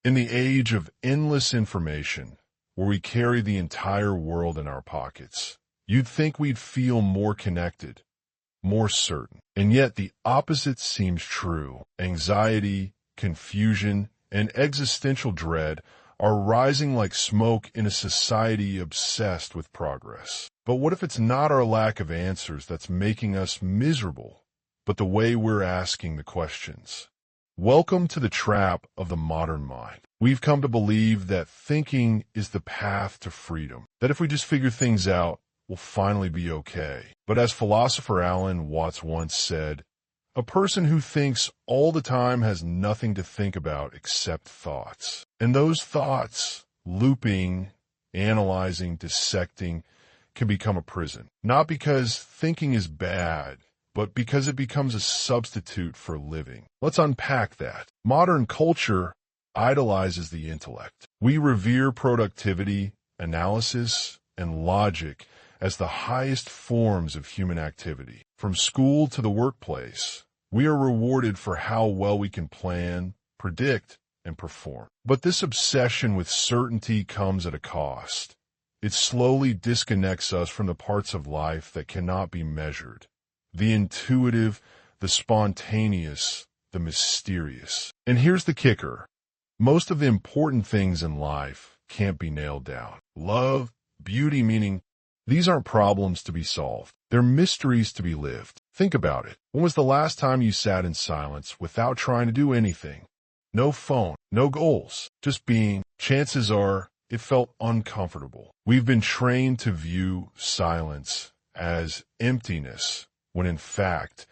In the age of endless information, where we carry the entire world in our pockets, you'd think we'd feel more connected, more certain. And yet the opposite seems true. Anxiety, confusion, and existential dread are rising like smoke in a society obsessed with progress. But what if it's not our lack of answers that's making us miserable, but the way we're asking the questions? Welcome to the trap of the modern mind. We've come to believe that thinking is the path to freedom, that if we just figure things out, we'll finally be okay. But as philosopher Alan Watts once said, a person who thinks all the time has nothing to think about except thoughts. And those thoughts, looping, analyzing, dissecting, can become a prison. Not because thinking is bad, but because it becomes a substitute for living. Let's unpack that. Modern culture idolizes the intellect. We revere productivity, analysis, and logic as the highest forms of human activity. From school to the workplace, we are rewarded for how well we can plan, predict, and perform. But this obsession with certainty comes at a cost. It slowly disconnects us from the parts of life that cannot be measured. The intuitive, the spontaneous, the mysterious. And here's the kicker. Most of the important things in life can't be nailed down. Love, beauty, meaning, these aren't problems to be solved. They're mysteries to be lived. Think about it. When was the last time you sat in silence without trying to do anything? No phone, no goals, just being. Chances are it felt uncomfortable. We've been trained to view silence as emptiness, when in fact,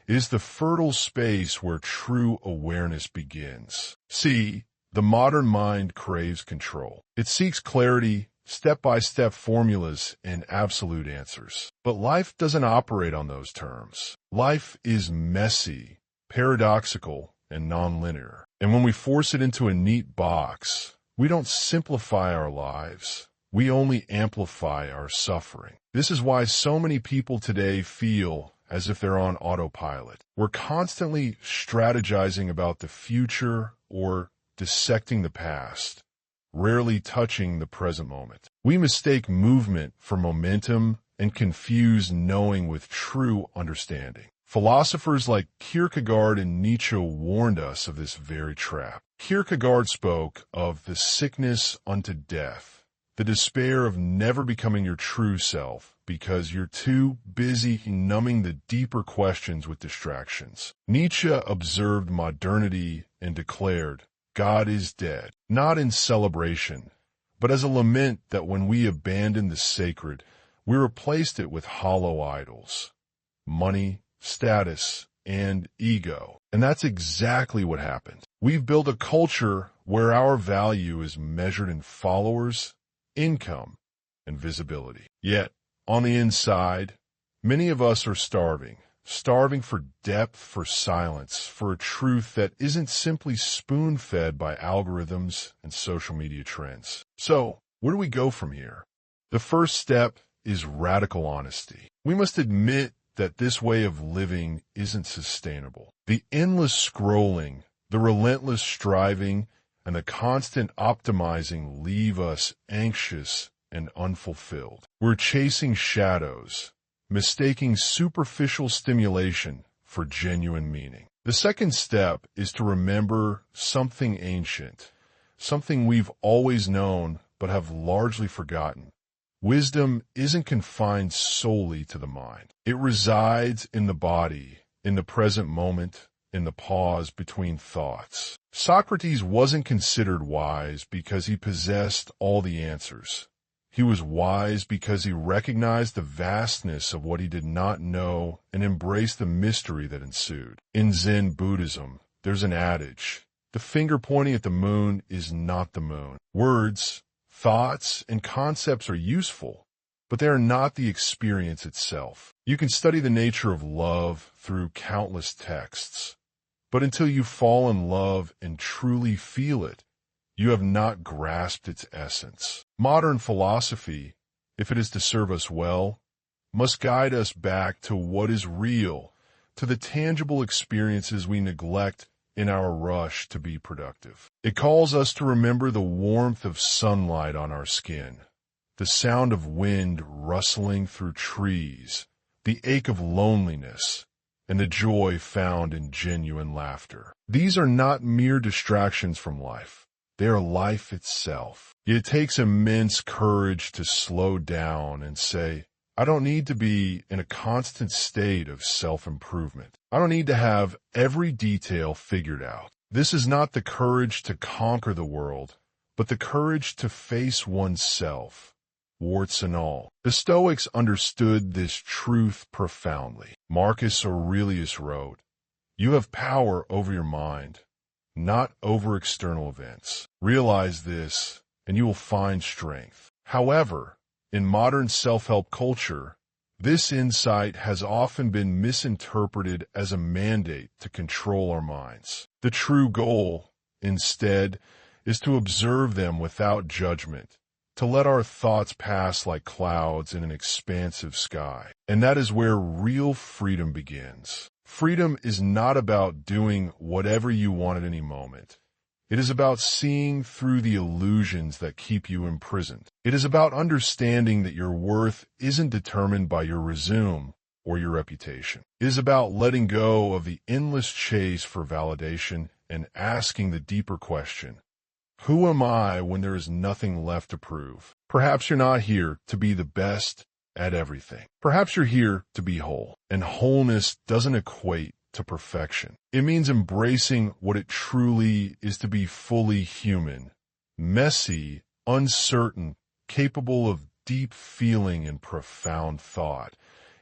it is the fertile space where true awareness begins. See, the modern mind craves control. It seeks clarity, step-by-step formulas, and absolute answers. But life doesn't operate on those terms. Life is messy, paradoxical, and nonlinear. And when we force it into a neat box, we don't simplify our lives. We only amplify our suffering. This is why so many people today feel as if they're on autopilot. We're constantly strategizing about the future or dissecting the past, rarely touching the present moment. We mistake movement for momentum and confuse knowing with true understanding. Philosophers like Kierkegaard and Nietzsche warned us of this very trap. Kierkegaard spoke of the sickness unto death, the despair of never becoming your true self because you're too busy numbing the deeper questions with distractions. Nietzsche observed modernity and declared, God is dead, not in celebration, but as a lament that when we abandoned the sacred, we replaced it with hollow idols, money, status, and ego. And that's exactly what happened. We've built a culture where our value is measured in followers, income, and visibility. Yet, on the inside, many of us are starving for depth, for silence, for a truth that isn't simply spoon-fed by algorithms and social media trends. So, where do we go from here? The first step is radical honesty. We must admit that this way of living isn't sustainable. The endless scrolling, the relentless striving, and the constant optimizing leave us anxious and unfulfilled. We're chasing shadows, mistaking superficial stimulation for genuine meaning. The second step is to remember something ancient, something we've always known but have largely forgotten. Wisdom isn't confined solely to the mind. It resides in the body, in the present moment, in the pause between thoughts. Socrates wasn't considered wise because he possessed all the answers. He was wise because he recognized the vastness of what he did not know and embraced the mystery that ensued. In Zen Buddhism, there's an adage, the finger pointing at the moon is not the moon. Words, thoughts, and concepts are useful, but they are not the experience itself. You can study the nature of love through countless texts, but until you fall in love and truly feel it, you have not grasped its essence. Modern philosophy, if it is to serve us well, must guide us back to what is real, to the tangible experiences we neglect in our rush to be productive. It calls us to remember the warmth of sunlight on our skin, the sound of wind rustling through trees, the ache of loneliness, and the joy found in genuine laughter. These are not mere distractions from life. They are life itself. It takes immense courage to slow down and say, I don't need to be in a constant state of self-improvement. I don't need to have every detail figured out. This is not the courage to conquer the world, but the courage to face oneself, warts and all. The Stoics understood this truth profoundly. Marcus Aurelius wrote, "You have power over your mind, not over external events. Realize this, and you will find strength." However, in modern self-help culture, this insight has often been misinterpreted as a mandate to control our minds. The true goal, instead, is to observe them without judgment, to let our thoughts pass like clouds in an expansive sky. And that is where real freedom begins. Freedom is not about doing whatever you want at any moment. It is about seeing through the illusions that keep you imprisoned. It is about understanding that your worth isn't determined by your resume or your reputation. It is about letting go of the endless chase for validation and asking the deeper question, who am I when there is nothing left to prove? Perhaps you're not here to be the best at everything. Perhaps you're here to be whole, and wholeness doesn't equate to perfection. It means embracing what it truly is to be fully human, messy, uncertain, capable of deep feeling and profound thought,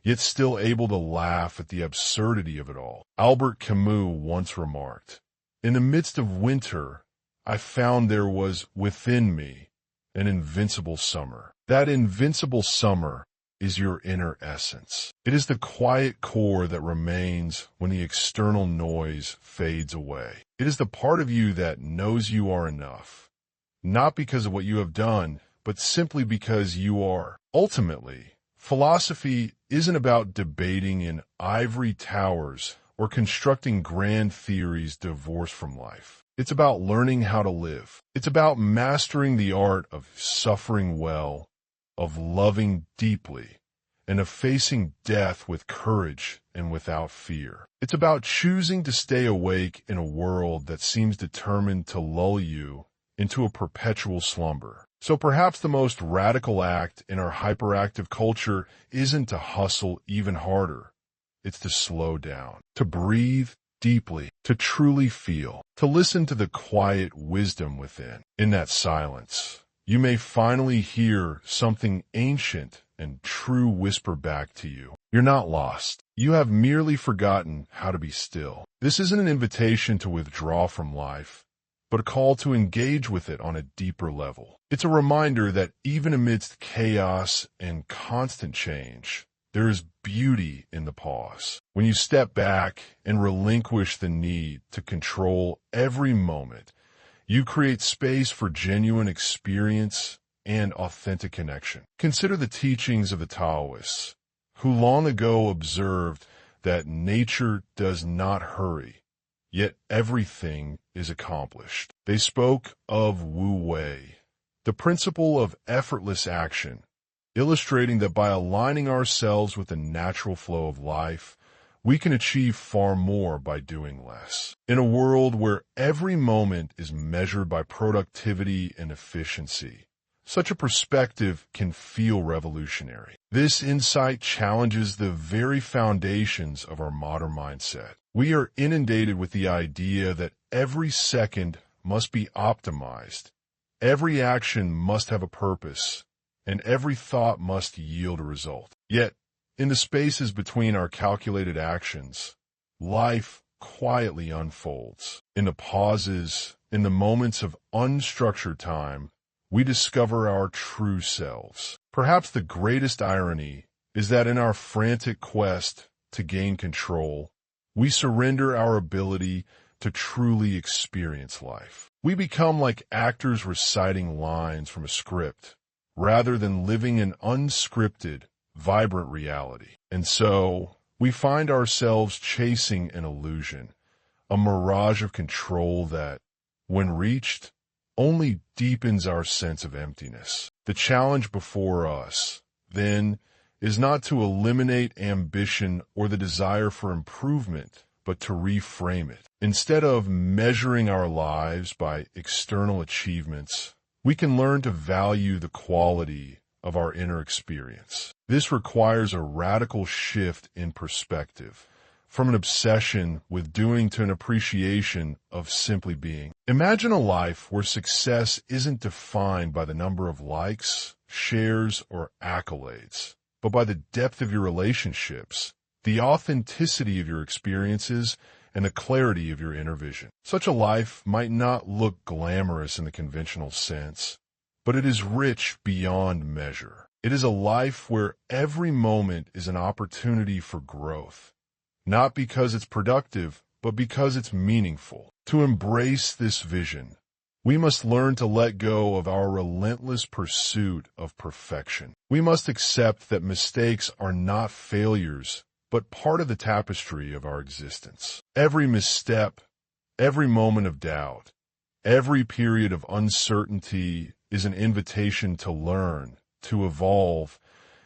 yet still able to laugh at the absurdity of it all. Albert Camus once remarked, "In the midst of winter, I found there was within me an invincible summer." That invincible summer is your inner essence. It is the quiet core that remains when the external noise fades away. It is the part of you that knows you are enough, not because of what you have done, but simply because you are. Ultimately, philosophy isn't about debating in ivory towers or constructing grand theories divorced from life. It's about learning how to live. It's about mastering the art of suffering well, of loving deeply, and of facing death with courage and without fear. It's about choosing to stay awake in a world that seems determined to lull you into a perpetual slumber. So perhaps the most radical act in our hyperactive culture isn't to hustle even harder. It's to slow down, to breathe deeply, to truly feel, to listen to the quiet wisdom within. In that silence, you may finally hear something ancient and true whisper back to you. You're not lost. You have merely forgotten how to be still. This isn't an invitation to withdraw from life, but a call to engage with it on a deeper level. It's a reminder that even amidst chaos and constant change, there is beauty in the pause. When you step back and relinquish the need to control every moment, you create space for genuine experience and authentic connection. Consider the teachings of the Taoists, who long ago observed that nature does not hurry, yet everything is accomplished. They spoke of Wu Wei, the principle of effortless action, illustrating that by aligning ourselves with the natural flow of life, we can achieve far more by doing less. In a world where every moment is measured by productivity and efficiency, such a perspective can feel revolutionary. This insight challenges the very foundations of our modern mindset. We are inundated with the idea that every second must be optimized, every action must have a purpose, and every thought must yield a result. Yet, in the spaces between our calculated actions, life quietly unfolds. In the pauses, in the moments of unstructured time, we discover our true selves. Perhaps the greatest irony is that in our frantic quest to gain control, we surrender our ability to truly experience life. We become like actors reciting lines from a script, rather than living an unscripted, vibrant reality. And so, we find ourselves chasing an illusion, a mirage of control that, when reached, only deepens our sense of emptiness. The challenge before us, then, is not to eliminate ambition or the desire for improvement, but to reframe it. Instead of measuring our lives by external achievements, we can learn to value the quality of our inner experience. This requires a radical shift in perspective, from an obsession with doing to an appreciation of simply being. Imagine a life where success isn't defined by the number of likes, shares, or accolades, but by the depth of your relationships, the authenticity of your experiences, and the clarity of your inner vision. Such a life might not look glamorous in the conventional sense, but it is rich beyond measure. It is a life where every moment is an opportunity for growth, not because it's productive, but because it's meaningful. To embrace this vision, we must learn to let go of our relentless pursuit of perfection. We must accept that mistakes are not failures, but part of the tapestry of our existence. Every misstep, every moment of doubt, every period of uncertainty is an invitation to learn, to evolve,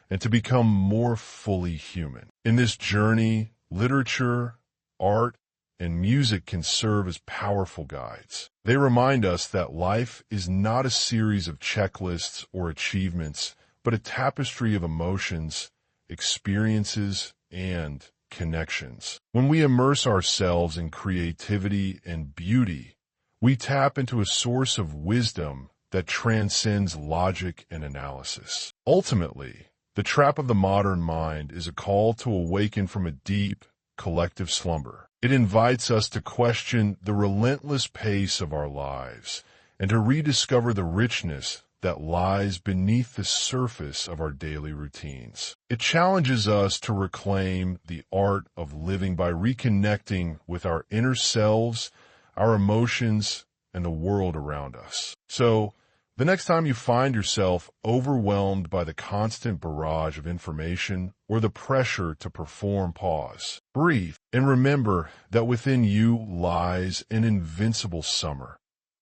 and to become more fully human. In this journey, literature, art, and music can serve as powerful guides. They remind us that life is not a series of checklists or achievements, but a tapestry of emotions, experiences, and connections. When we immerse ourselves in creativity and beauty, we tap into a source of wisdom that transcends logic and analysis. Ultimately, the trap of the modern mind is a call to awaken from a deep, collective slumber. It invites us to question the relentless pace of our lives and to rediscover the richness that lies beneath the surface of our daily routines. It challenges us to reclaim the art of living by reconnecting with our inner selves, our emotions, and the world around us. So, the next time you find yourself overwhelmed by the constant barrage of information or the pressure to perform, pause, breathe, and remember that within you lies an invincible summer,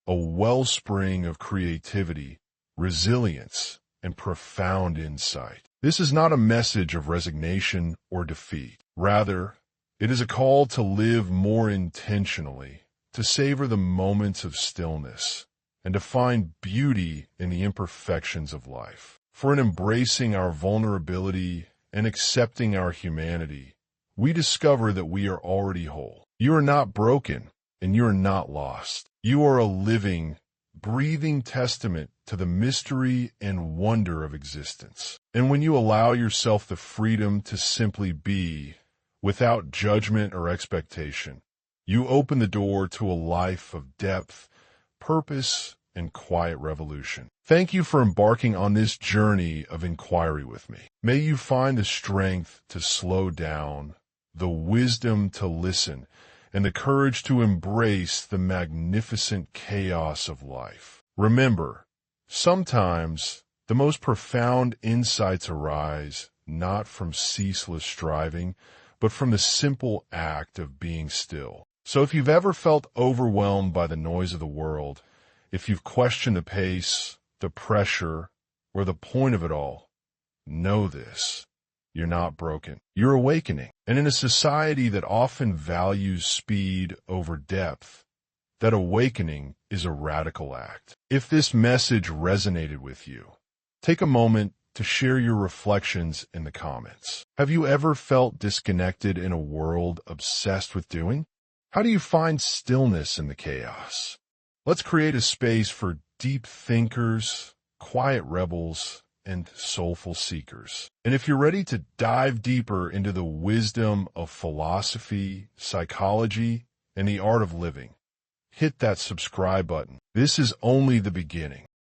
a wellspring of creativity, resilience, and profound insight. This is not a message of resignation or defeat. Rather, it is a call to live more intentionally, to savor the moments of stillness, and to find beauty in the imperfections of life. For in embracing our vulnerability and accepting our humanity, we discover that we are already whole. You are not broken, and you are not lost. You are a living, breathing testament to the mystery and wonder of existence. And when you allow yourself the freedom to simply be, without judgment or expectation, you open the door to a life of depth, purpose, and quiet revolution. Thank you for embarking on this journey of inquiry with me. May you find the strength to slow down, the wisdom to listen, and the courage to embrace the magnificent chaos of life. Remember, sometimes the most profound insights arise not from ceaseless striving, but from the simple act of being still. So if you've ever felt overwhelmed by the noise of the world, if you've questioned the pace, the pressure, or the point of it all, know this. You're not broken. You're awakening. And in a society that often values speed over depth, that awakening is a radical act. If this message resonated with you, take a moment to share your reflections in the comments. Have you ever felt disconnected in a world obsessed with doing? How do you find stillness in the chaos? Let's create a space for deep thinkers, quiet rebels, and soulful seekers. And if you're ready to dive deeper into the wisdom of philosophy, psychology, and the art of living, hit that subscribe button. This is only the beginning.